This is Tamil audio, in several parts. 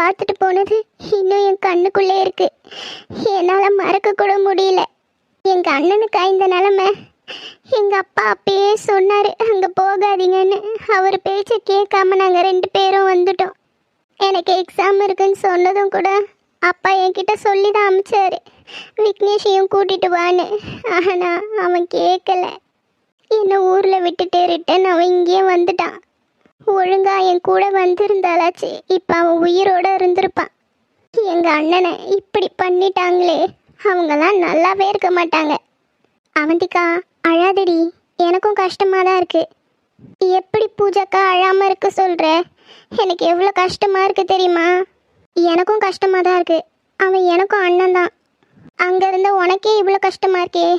பார்த்துட்டு போனது இன்னும் என் கண்ணுக்குள்ளே இருக்கு. என்னால் மறக்க கூட முடியல. எங்கள் அண்ணனுக்கா இந்த நிலமை? எங்கள் அப்பா அப்பயே சொன்னார் அங்கே போகாதீங்கன்னு. அவர் பேச்சை கேட்காம நாங்கள் 2 பேரும் வந்துட்டோம். எனக்கு எக்ஸாம் இருக்குன்னு சொன்னதும் கூட அப்பா என்கிட்ட சொல்லி தான் அமிச்சாரு, விக்னேஷையும் கூட்டிட்டு வான்னு. ஆனால் அவன் கேட்கல. என்னை ஊரில் விட்டுட்டு ரிட்டன் அவன் இங்கேயே வந்துட்டான். ஒழுங்கா என் கூட வந்திருந்தாலாச்சு இப்போ அவன் உயிரோட இருந்திருப்பான். எங்கள் அண்ணனை இப்படி பண்ணிட்டாங்களே, அவங்கெல்லாம் நல்லாவே இருக்க மாட்டாங்க. அவந்திக்கா அழாதடி, எனக்கும் கஷ்டமாக தான் இருக்கு. எப்படி பூஜாக்கா அழாமல் இருக்க சொல்கிற? எனக்கு எவ்வளோ கஷ்டமாக இருக்குது தெரியுமா? எனக்கும் கஷ்டமாக தான் இருக்குது. அவன் எனக்கும் அண்ணன் தான். அங்கே இருந்த உனக்கே இவ்வளோ கஷ்டமாக இருக்கே.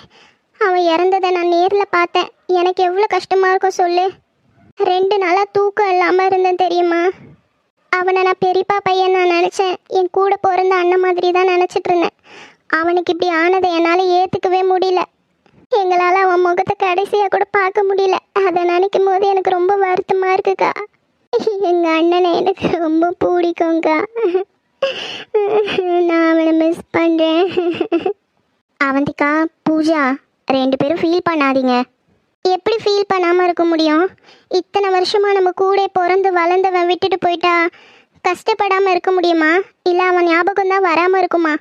அவன் இறந்ததை நான் நேரில் பார்த்தேன். எனக்கு எவ்வளோ கஷ்டமாக இருக்கும் சொல்லு. 2 நாளாக தூக்கம் இல்லாமல் இருந்தேன் தெரியுமா? அவனை நான் பெரியப்பா பையன் நான் நினச்சேன். என் கூட பிறந்த அண்ணன் மாதிரி தான் நினச்சிட்டு இருந்தேன். அவனுக்கு இப்படி ஆனதை என்னால் ஏற்றுக்கவே முடியல. எங்களால் அவன் முகத்தை கடைசியாக கூட பார்க்க முடியல. அதை நினைக்கும் போது எனக்கு ரொம்ப வருத்தமாக இருக்குக்கா. எங்கள் அண்ணனை எனக்கு ரொம்ப பிடிக்கும்க்கா. நான் அவனை மிஸ் பண்ணுறேன். அவந்திக்கா பூஜா 2 பேரும் ஃபீல் பண்ணாதீங்க. எப்படி ஃபீல் பண்ணாமல் இருக்க முடியும்? இத்தனை வருஷமாக நம்ம கூட பிறந்து வளர்ந்தவன் விட்டுட்டு போயிட்டா கஷ்டப்படாமல் இருக்க முடியுமா? இல்லை அவன் ஞாபகம் தான் வராமல் இருக்குமா?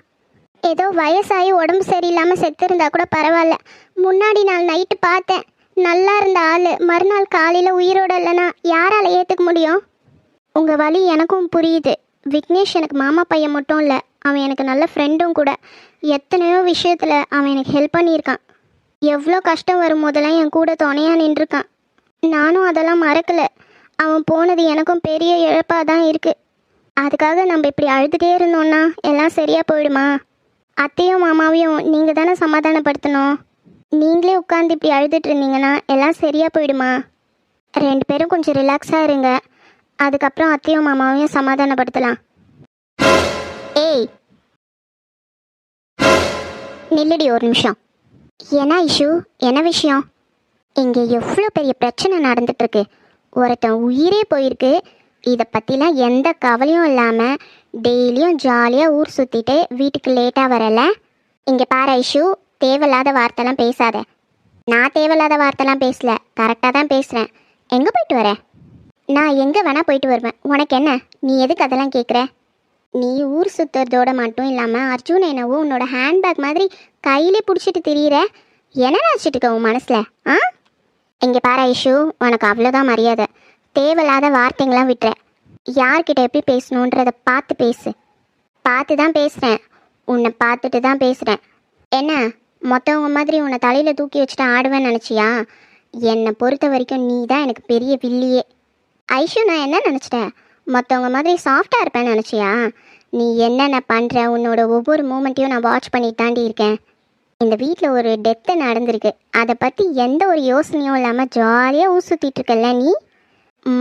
ஏதோ வயசாகி உடம்பு சரியில்லாமல் செத்து இருந்தால் கூட பரவாயில்ல. முன்னாடி நாள் நைட்டு பார்த்தேன், நல்லா இருந்த ஆள் மறுநாள் காலையில் உயிரோடு இல்லைன்னா யாரால் ஏற்றுக்க முடியும்? உங்கள் வலி எனக்கும் புரியுது. விக்னேஷ் எனக்கு மாமா பையன் மட்டும் இல்லை, அவன் எனக்கு நல்ல ஃப்ரெண்டும் கூட. எத்தனையோ விஷயத்தில் அவன் எனக்கு ஹெல்ப் பண்ணியிருக்கான். எவ்வளோ கஷ்டம் வரும் போதெல்லாம் என் கூட துணையாக நின்றுருக்கான். நானும் அதெல்லாம் மறக்கலை. அவன் போனது எனக்கும் பெரிய இழப்பாக தான் இருக்குது. அதுக்காக நம்ம இப்படி அழுதுகிட்டே இருந்தோன்னா எல்லாம் சரியாக போயிடுமா? அத்தையும் மாமாவையும் நீங்கள் தானே சமாதானப்படுத்தணும். நீங்களே உட்காந்து இப்படி அழுதுட்டு இருந்தீங்கன்னா எல்லாம் சரியாக போயிடுமா? 2 பேரும் கொஞ்சம் ரிலாக்ஸாக இருங்க. அதுக்கப்புறம் அத்தையும் மாமாவையும் சமாதானப்படுத்தலாம். ஏய் நில்லடி ஒரு நிமிஷம். என்ன இஷ்யூ? என்ன விஷயம்? இங்கே எவ்வளோ பெரிய பிரச்சனை நடந்துட்டுருக்கு. ஒருத்தன் உயிரே போயிருக்கு. இதை பற்றிலாம் எந்த கவலையும் இல்லாமல் டெய்லியும் ஜாலியாக ஊர் சுற்றிட்டு வீட்டுக்கு லேட்டாக வரல. இங்கே பாரு ஐஷு, தேவையில்லாத வார்த்தைலாம் பேசாத. நான் தேவையில்லாத வார்த்தைலாம் பேசல, கரெக்டாக தான் பேசுகிறேன். எங்கே போயிட்டு வர? நான் எங்கே வேணால் போயிட்டு வருவேன். உனக்கு என்ன? நீ எதுக்கு அதெல்லாம் கேட்குற? நீ ஊர் சுற்றுறதோட மட்டும் இல்லாமல் அர்ஜுன் என்னவோ உன்னோட ஹேண்ட்பேக் மாதிரி கையிலே பிடிச்சிட்டு திரியிற. என்ன நினச்சிட்டு இருக்க உன் மனசில்? ஆ இங்கே பாரு ஐஷு, உனக்கு அவ்வளோதான் மரியாதை. தேவையில்லாத வார்த்தைங்களாம் விட்டுற. யார்கிட்ட எப்படி பேசணுன்றதை பார்த்து பேசு. பார்த்து தான் பேசுகிறேன், உன்னை பார்த்துட்டு தான் பேசுகிறேன். என்ன மொத்தவங்க மாதிரி உன்னை தலையில் தூக்கி வச்சுட்டு ஆடுவேன்னு நினச்சியா? என்னை பொறுத்த வரைக்கும் நீ தான் எனக்கு பெரிய வில்லியே. ஐஷு, நான் என்ன நினச்சிட்டேன்? மற்றவங்க மாதிரி சாஃப்டாக இருப்பேன்னு நினச்சியா? நீ என்னென்ன பண்ணுற, உன்னோட ஒவ்வொரு மூமெண்ட்டையும் நான் வாட்ச் பண்ணிட்டு தாண்டி இருக்கேன். இந்த வீட்டில் ஒரு டெத்து நடந்திருக்கு, அதை பற்றி எந்த ஒரு யோசனையும் இல்லாமல் ஜாலியாக ஊர் சுற்றிட்டு இருக்கல நீ.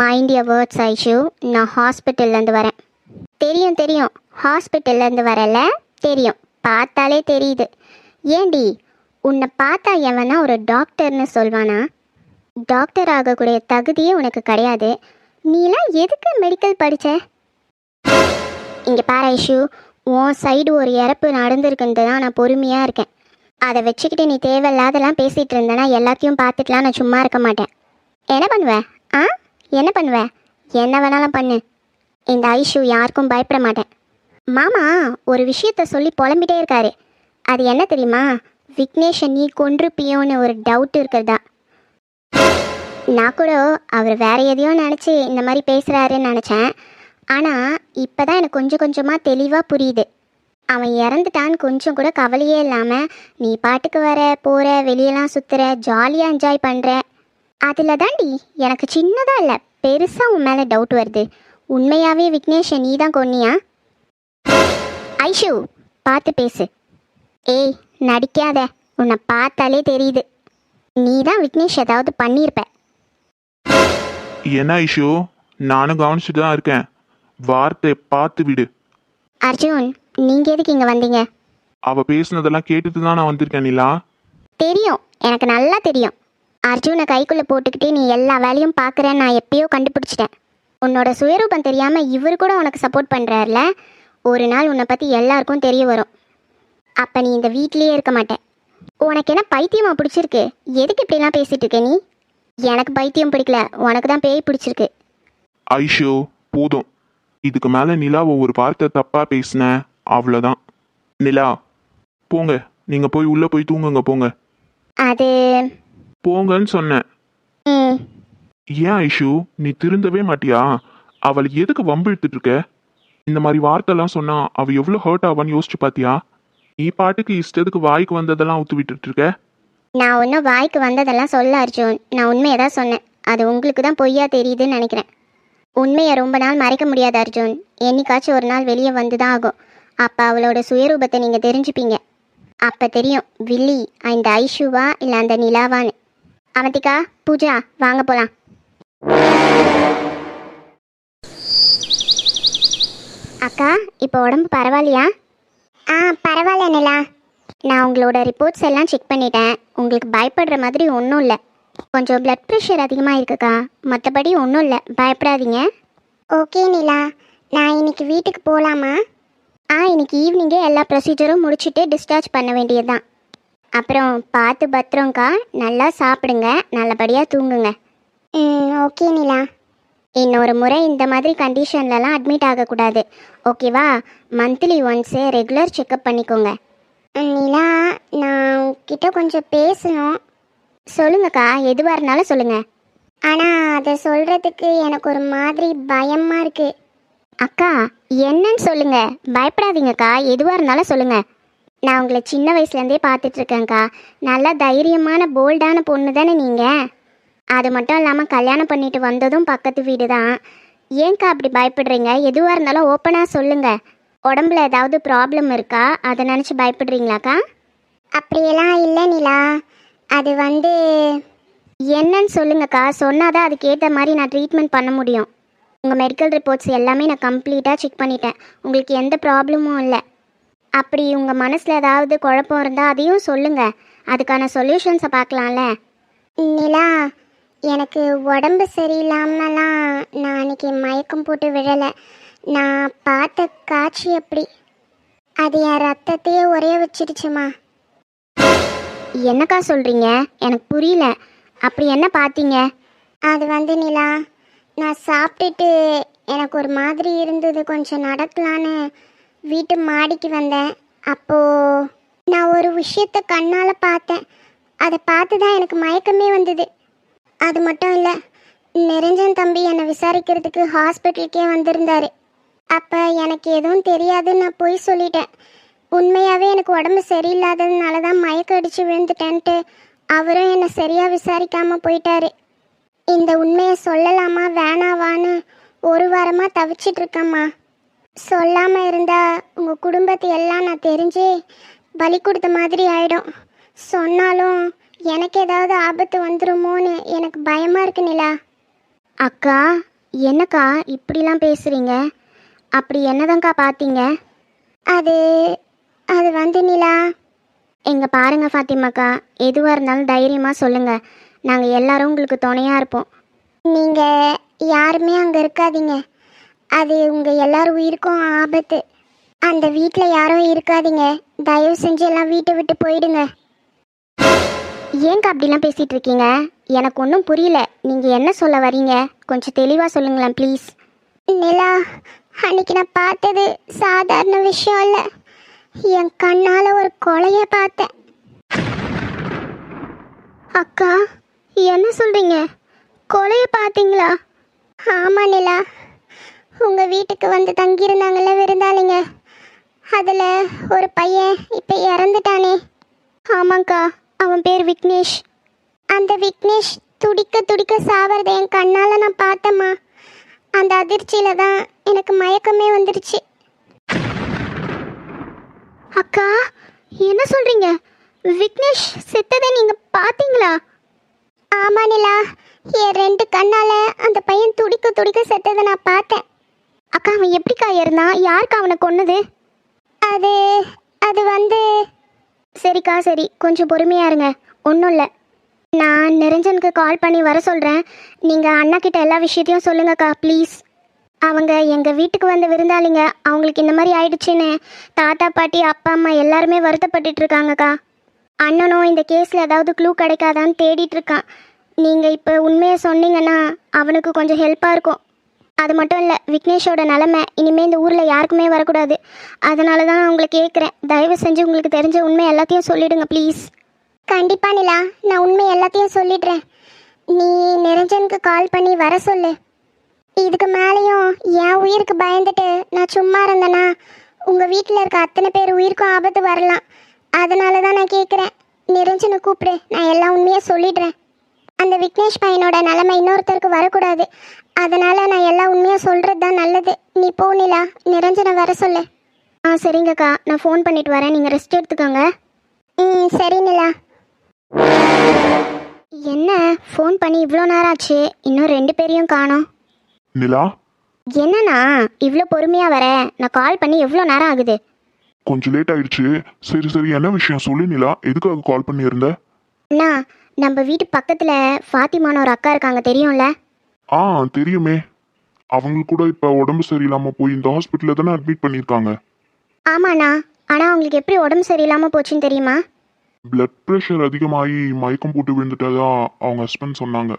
Mind your words Aishu. நான் ஹாஸ்பிட்டல்லேருந்து வரேன். தெரியும் தெரியும், ஹாஸ்பிட்டல்லேருந்து வரல தெரியும், பார்த்தாலே தெரியுது. ஏண்டி உன்னை பார்த்தா எவனா ஒரு டாக்டர்னு சொல்வானா? டாக்டர் ஆகக்கூடிய தகுதியே உனக்கு கிடையாது. நீலாம் எதுக்கு மெடிக்கல் படித்த? இங்கே பாரு ஐஷு, உன் சைடு ஒரு இறப்பு நடந்திருக்குன்ட்டு தான் நான் பொறுமையாக இருக்கேன். அதை வச்சுக்கிட்டு நீ தேவையில்லாதெல்லாம் பேசிகிட்டு இருந்தேன்னா எல்லாத்தையும் பார்த்துட்டுலாம் நான் சும்மா இருக்க மாட்டேன். என்ன பண்ணுவேன்? ஆ என்ன பண்ணுவேன்? என்ன வேணாலும் பண்ணு. இந்த ஐஷு யாருக்கும் பயப்பட மாட்டேன். மாமா ஒரு விஷயத்த சொல்லி புலம்பிட்டே இருக்காரு. அது என்ன தெரியுமா? விக்னேஷை நீ கொன்றுப்பியோன்னு ஒரு டவுட் இருக்கிறதா. நான் கூட அவர் வேற எதையோ நினச்சி இந்த மாதிரி பேசுகிறாருன்னு நினச்சேன். ஆனால் இப்போ தான் எனக்கு கொஞ்சம் கொஞ்சமாக தெளிவாக புரியுது. அவன் இறந்துட்டான்னு கொஞ்சம் கூட கவலையே இல்லாமல் நீ பாட்டுக்கு வர போகிற, வெளியெல்லாம் சுற்றுற, ஜாலியாக என்ஜாய் பண்ணுற. அதில் தாண்டி எனக்கு சின்னதாக இல்லை பெருசாக உன் மேலே டவுட் வருது. உண்மையாகவே விக்னேஷை நீ தான் கொன்னியா? ஐஷு பார்த்து பேசு. ஏய் நடிக்காத, உன்னை பார்த்தாலே தெரியுது நீ தான் விக்னேஷ் ஏதாவது பண்ணியிருப்ப. என்ன ஐஷு, நானும் கவனிச்சுட்டு தான் இருக்கேன். வார்த்தை பார்த்து விடு. அர்ஜுன், நீங்கள் எதுக்கு இங்கே வந்தீங்க? அவ பேசுனதெல்லாம் கேட்டுட்டு தான் நான் வந்திருக்கேன் நிலா. தெரியும், எனக்கு நல்லா தெரியும். அர்ஜுனை கைக்குள்ளே போட்டுக்கிட்டே நீ எல்லா வேலையும் பார்க்குறேன்னு நான் எப்பயோ கண்டுபிடிச்சிட்டேன். உன்னோட சுயரூபம் தெரியாமல் இவர் கூட உனக்கு சப்போர்ட் பண்ணுறாருல, ஒரு நாள் உன்னை பற்றி எல்லாருக்கும் தெரிய வரும். அப்போ நீ இந்த வீட்லேயே இருக்க மாட்டேன். உனக்கு என்ன பைத்தியமா பிடிச்சிருக்கு? எதுக்கு இப்படிலாம் பேசிகிட்டு இருக்க நீ? எனக்கு பைத்தியம் பிடிக்கல, உனக்கு தான் பேய் பிடிச்சிருக்கு. ஐஷு, போதும். இதுக்கு மேலே நிலாவை ஒரு வார்த்தை தப்பாக பேசினேன், அவ்வளோதான். நிலா, போங்க. நீங்கள் போய் உள்ளே போய் தூங்குங்க, போங்க. அது போங்கன்னு சொன்னேன். ம் ஏன் ஐஷு, நீ திருந்தவே மாட்டியா? அவளை எதுக்கு வம்பிழுத்துட்டு இருக்க? இந்த மாதிரி வார்த்தைலாம் சொன்னா அவள் எவ்வளோ ஹர்ட் ஆவான்னு யோசிச்சு பார்த்தியா? நீ பாட்டுக்கு இஷ்டத்துக்கு வாய்க்கு வந்ததெல்லாம் ஊத்து விட்டுட்டு இருக்க. நான் ஒன்றும் வாய்க்கு வந்ததெல்லாம் சொல்ல அர்ஜுன், நான் உண்மையை தான் சொன்னேன். அது உங்களுக்கு தான் பொய்யா தெரியுதுன்னு நினைக்கிறேன். உண்மையை ரொம்ப நாள் மறைக்க முடியாது அர்ஜுன். என்னைக்காச்சும் ஒரு நாள் வெளியே வந்து தான் ஆகும். அப்போ அவளோட சுயரூபத்தை நீங்கள் தெரிஞ்சுப்பீங்க. அப்போ தெரியும் வில்லி இந்த ஐஷுவா இல்லை அந்த நிலாவான்னு. அவந்திகா, பூஜா, வாங்க போகலாம். அக்கா, இப்போ உடம்பு பரவாயில்லையா? பரவாயில்ல நிலா. நான் உங்களோட ரிப்போர்ட்ஸ் எல்லாம் செக் பண்ணிட்டேன். உங்களுக்கு பயப்படுற மாதிரி ஒன்றும் இல்லை. கொஞ்சம் பிளட் ப்ரெஷர் அதிகமாக இருக்குக்கா, மற்றபடி ஒன்றும் இல்லை, பயப்படாதீங்க. ஓகே நிலா, நான் இன்னைக்கு வீட்டுக்கு போகலாமா? இன்னைக்கு ஈவினிங்கே எல்லா ப்ரொசீஜரும் முடிச்சுட்டு டிஸ்சார்ஜ் பண்ண வேண்டியது தான். அப்புறம் பார்த்து பத்திரம்க்கா, நல்லா சாப்பிடுங்க, நல்லபடியாக தூங்குங்க. ஓகே நிலா. இன்னொரு முறை இந்த மாதிரி கண்டிஷன்லலாம் அட்மிட் ஆகக்கூடாது, ஓகேவா? மந்த்லி ஒன்ஸு ரெகுலர் செக்கப் பண்ணிக்கோங்க. நிலா, நான் உங்ககிட்ட கொஞ்சம் பேசணும். சொல்லுங்கக்கா, எதுவாக இருந்தாலும் சொல்லுங்கள். ஆனால் அதை சொல்கிறதுக்கு எனக்கு ஒரு மாதிரி பயமாக இருக்குது. அக்கா, என்னன்னு சொல்லுங்கள், பயப்படாதீங்கக்கா, எதுவாக இருந்தாலும் சொல்லுங்கள். நான் உங்களை சின்ன வயசுலேருந்தே பார்த்துட்ருக்கேங்க்கா. நல்லா தைரியமான போல்டான பொண்ணு தானே நீங்கள். அது மட்டும் இல்லாமல் கல்யாணம் பண்ணிட்டு வந்ததும் பக்கத்து வீடு தான். ஏன்க்கா அப்படி பயப்படுறீங்க? எதுவாக இருந்தாலும் ஓப்பனாக சொல்லுங்கள். உடம்புல ஏதாவது ப்ராப்ளம் இருக்கா, அதை நினச்சி பயப்படுறீங்களாக்கா? அப்படியெல்லாம் இல்லை நிலா. அது என்னன்னு சொல்லுங்கக்கா, சொன்னாதான் அதுக்கேற்ற மாதிரி நான் ட்ரீட்மெண்ட் பண்ண முடியும். உங்கள் மெடிக்கல் ரிப்போர்ட்ஸ் எல்லாமே நான் கம்ப்ளீட்டாக செக் பண்ணிட்டேன். உங்களுக்கு எந்த ப்ராப்ளமும் இல்லை. அப்படி உங்கள் மனசில் ஏதாவது குழப்பம் இருந்தால் அதையும் சொல்லுங்கள், அதுக்கான சொல்யூஷன்ஸை பார்க்கலாம்ல. நிலா, எனக்கு உடம்பு சரியில்லாமலாம் நான் அன்றைக்கி மயக்கம் போட்டு விழலை. நான் பார்த்த காட்சி அப்படி, அது என் ரத்தத்தையே உரைய வச்சிடுச்சுமா. என்னக்கா சொல்கிறீங்க? எனக்கு புரியல. அப்படி என்ன பார்த்தீங்க? அது நிலா, நான் சாப்பிட்டுட்டு எனக்கு ஒரு மாதிரி இருந்தது, கொஞ்சம் நடக்கலான்னு வீட்டு மாடிக்கு வந்தேன். அப்போது நான் ஒரு விஷயத்தை கண்ணால் பார்த்தேன். அதை பார்த்து தான் எனக்கு மயக்கமே வந்தது. அது மட்டும் இல்லை, நிரஞ்சன் தம்பி என்னை விசாரிக்கிறதுக்கு ஹாஸ்பிட்டலுக்கே வந்திருந்தார். அப்போ எனக்கு எதுவும் தெரியாதுன்னு நான் போய் சொல்லிட்டேன். உண்மையாகவே எனக்கு உடம்பு சரியில்லாததுனால தான் மயக்கம் அடித்து விழுந்துட்டேன்ட்டு அவரும் என்னை சரியாக விசாரிக்காமல் போயிட்டாரு. இந்த உண்மையை சொல்லலாமா வேணாவான்னு ஒரு வாரமாக தவிச்சிட்ருக்கேம்மா. சொல்லாமல் இருந்தால் உங்கள் குடும்பத்தை எல்லாம் நான் தெரிஞ்சே பலி கொடுத்த மாதிரி ஆயிடும். சொன்னாலும் எனக்கு ஏதாவது ஆபத்து வந்துருமோன்னு எனக்கு பயமாக இருக்கு நிலா. அக்கா, என்னக்கா இப்படிலாம் பேசுகிறீங்க? அப்படி என்னதான்க்கா பார்த்தீங்க? அது நிலா, எங்கே பாருங்கள் ஃபாத்திமாக்கா, எதுவாக இருந்தாலும் தைரியமாக சொல்லுங்கள். நாங்கள் எல்லாரும் உங்களுக்கு துணையாக இருப்போம். நீங்கள் யாருமே அங்கே இருக்காதீங்க, அது உங்கள் எல்லாரும் உயிருக்கும் ஆபத்து. அந்த வீட்டில் யாரும் இருக்காதீங்க, தயவு செஞ்சு எல்லாம் வீட்டை விட்டு போயிடுங்க. ஏங்க அப்படிலாம் பேசிகிட்டு இருக்கீங்க? எனக்கு ஒன்றும் புரியல. நீங்கள் என்ன சொல்ல வரீங்க? கொஞ்சம் தெளிவாக சொல்லுங்களேன் ப்ளீஸ். நிலா, அன்னைக்கு நான் பார்த்தது சாதாரண விஷயம் இல்லை. என் கண்ணால் ஒரு கொலையை பார்த்தேன். அக்கா, என்ன சொல்கிறீங்க? கொலையை பார்த்தீங்களா? ஆமாம் நிலா, உங்கள் வீட்டுக்கு வந்து தங்கியிருந்தாங்கல்ல விருந்தாளிங்க, அதில் ஒரு பையன் இப்போ இறந்துட்டானே. ஆமாங்க்கா, அவன் பேர் விக்னேஷ். அந்த விக்னேஷ் துடிக்க துடிக்க சாவறதை என் கண்ணால் நான் பார்த்தேம்மா. அந்த அதிர்ச்சியில் தான் எனக்கு மயக்கமே வந்துடுச்சு. அக்கா, என்ன சொல்கிறீங்க? விக்னேஷ் செத்ததை நீங்கள் பார்த்தீங்களா? ஆமாம் நிலா, என் 2 கண்ணால் அந்த பையன் துடிக்க துடிக்க செத்ததை நான் பார்த்தேன். அக்கா, அவன் எப்படிக்கா இருந்தான்? யாருக்கா அவனை கொன்னது? அது சரிக்கா, சரி, கொஞ்சம் பொறுமையாக இருங்க, ஒன்றும் இல்லை. நான் நிரஞ்சனுக்கு கால் பண்ணி வர சொல்கிறேன். நீங்கள் அண்ணா கிட்ட எல்லா விஷயத்தையும் சொல்லுங்கக்கா ப்ளீஸ். அவங்க எங்கள் வீட்டுக்கு வந்த விருந்தாளிங்க, அவங்களுக்கு இந்த மாதிரி ஆயிடுச்சுன்னு தாத்தா பாட்டி அப்பா அம்மா எல்லாருமே வருத்தப்பட்டுட்டு இருக்காங்கக்கா. அண்ணனும் இந்த கேஸில் ஏதாவது க்ளூ கிடைக்காதான்னு தேடிட்டு இருக்கான். நீங்கள் இப்போ உண்மையை சொன்னீங்கன்னா அவனுக்கு கொஞ்சம் ஹெல்ப்பாக இருக்கும். அது மட்டும் இல்லை, விக்னேஷோட நிலமை இனிமேல் இந்த ஊரில் யாருக்குமே வரக்கூடாது. அதனால தான் நான் உங்களை கேட்குறேன், தயவு செஞ்சு உங்களுக்கு தெரிஞ்ச உண்மை எல்லாத்தையும் சொல்லிடுங்க ப்ளீஸ். கண்டிப்பாக நிலா, நான் உண்மை எல்லாத்தையும் சொல்லிடுறேன். நீ நிரஞ்சனுக்கு கால் பண்ணி வர சொல்லு. இதுக்கு மேலேயும் என் உயிருக்கு பயந்துட்டு நான் சும்மா இருந்தேன்னா உங்கள் வீட்டில் இருக்க அத்தனை பேர் உயிருக்கும் ஆபத்து வரலாம். அதனால தான் நான் கேட்குறேன், நிரஞ்சனை கூப்பிடு, நான் எல்லா உண்மையாக சொல்லிடுறேன். அந்த விக்னேஷ் பையனோட நிலைமை இன்னொருத்தருக்கு வரக்கூடாது. அதனால் நான் எல்லா உண்மையாக சொல்கிறது தான் நல்லது. நீ போ நிலா, நிரஞ்சனை வர சொல்லு. சரிங்கக்கா, நான் ஃபோன் பண்ணிட்டு வரேன், நீங்கள் ரெஸ்ட் எடுத்துக்கோங்க. சரி நிலா. என்ன ஃபோன் பண்ணி இவ்வளோ நேரம் ஆச்சு, இன்னும் 2 பேரையும் காணோம். நிலா, என்னண்ணா இவ்வளோ பொறுமையாக வர? நான் கால் பண்ணி எவ்வளோ நேரம் ஆகுது? கொஞ்சம் லேட் ஆயிடுச்சு. சரி சரி, என்ன விஷயம் சொல்லு நிலா, எதுக்காக கால் பண்ணியிருந்த? அண்ணா, நம்ம வீட்டு பக்கத்தில் ஃபாத்திமான்னு ஒரு அக்கா இருக்காங்க, தெரியும்ல? ஆ தெரியுமே. அவங்களுக்கு கூட இப்போ உடம்பு சரியில்லாமல் போய் இந்த ஹாஸ்பிட்டலில் தானே அட்மிட் பண்ணியிருக்காங்க. ஆமாண்ணா, ஆனால் அவங்களுக்கு எப்படி உடம்பு சரியில்லாமல் போச்சுன்னு தெரியுமா? பிளட் ப்ரெஷர் அதிகமாகி மயக்கம் போட்டு விழுந்துட்டதா அவங்க ஹஸ்பண்ட் சொன்னாங்க.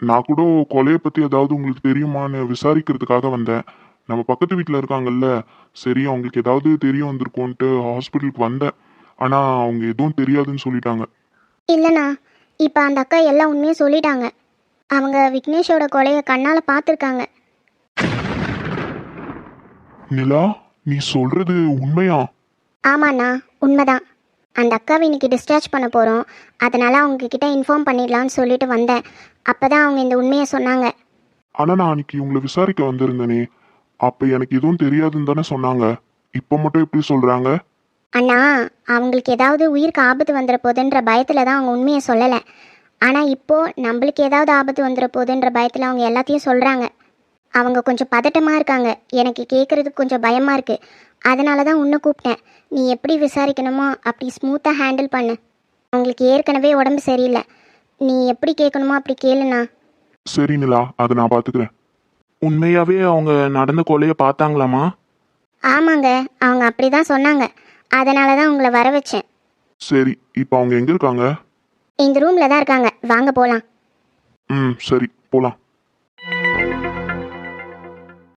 நான் கூட கொலையை பற்றி ஏதாவது உங்களுக்கு தெரியுமான்னு விசாரிக்கிறதுக்காக வந்தேன். நம்ம பக்கத்து வீட்டில் இருக்காங்கல்ல, சரி அவங்களுக்கு ஏதாவது தெரிய வந்திருக்கோன்ட்டு ஹாஸ்பிட்டலுக்கு வந்தேன். ஆனால் அவங்க எதுவும் தெரியாதுன்னு சொல்லிட்டாங்க. இல்லைண்ணா, இப்போ அந்த அக்கா எல்லா உண்மையும் சொல்லிட்டாங்க. அவங்க விக்னேஷோட கொலையை கண்ணால் பார்த்துருக்காங்க. நிலா, நீ சொல்றது உண்மையா? ஆமாண்ணா, உண்மைதான். அந்த அக்காவை இன்னைக்கு டிஸ்சார்ஜ் பண்ண போகிறோம், அதனால் அவங்கக்கிட்ட இன்ஃபார்ம் பண்ணிடலான்னு சொல்லிட்டு வந்தேன். அப்போ தான் அவங்க இந்த உண்மையை சொன்னாங்க. ஆனால் நான் அன்னைக்கு உங்களை விசாரிக்க வந்திருந்தேனே, அப்போ எனக்கு எதுவும் தெரியாதுன்னு தானே சொன்னாங்க. இப்போ மட்டும் எப்படி சொல்கிறாங்க? அண்ணா, அவங்களுக்கு ஏதாவது உயிருக்கு ஆபத்து வந்துட போகுதுன்ற பயத்தில் தான் அவங்க உண்மையை சொல்லலை. ஆனால் இப்போது நம்மளுக்கு ஏதாவது ஆபத்து வந்துட போகுதுன்ற பயத்தில் அவங்க எல்லாத்தையும் சொல்கிறாங்க. அவங்க கொஞ்சம் பதட்டமாக இருக்காங்க, எனக்கு கேட்குறதுக்கு கொஞ்சம் பயமாக இருக்குது. அதனால தான் உன்னை கூப்பிட்டேன். நீ எப்படி விசாரிக்கணுமோ அப்படி ஸ்மூத்தாக ஹேண்டில் பண்ணு. அவங்களுக்கு ஏற்கனவே உடம்பு சரியில்லை, நீ எப்படி கேட்கணுமோ அப்படி கேளுண்ணா. சரி நிலா, அதை நான் பார்த்துக்கிறேன். உண்மையாகவே அவங்க நடந்த கொலையை பார்த்தாங்களாமா? ஆமாங்க, அவங்க அப்படி தான் சொன்னாங்க. அதனால தான் உங்களை வர வச்சேன். சரி, இப்போ அவங்க எங்கே இருக்காங்க? இந்த ரூமில் தான் இருக்காங்க, வாங்க போகலாம். சரி போகலாம்.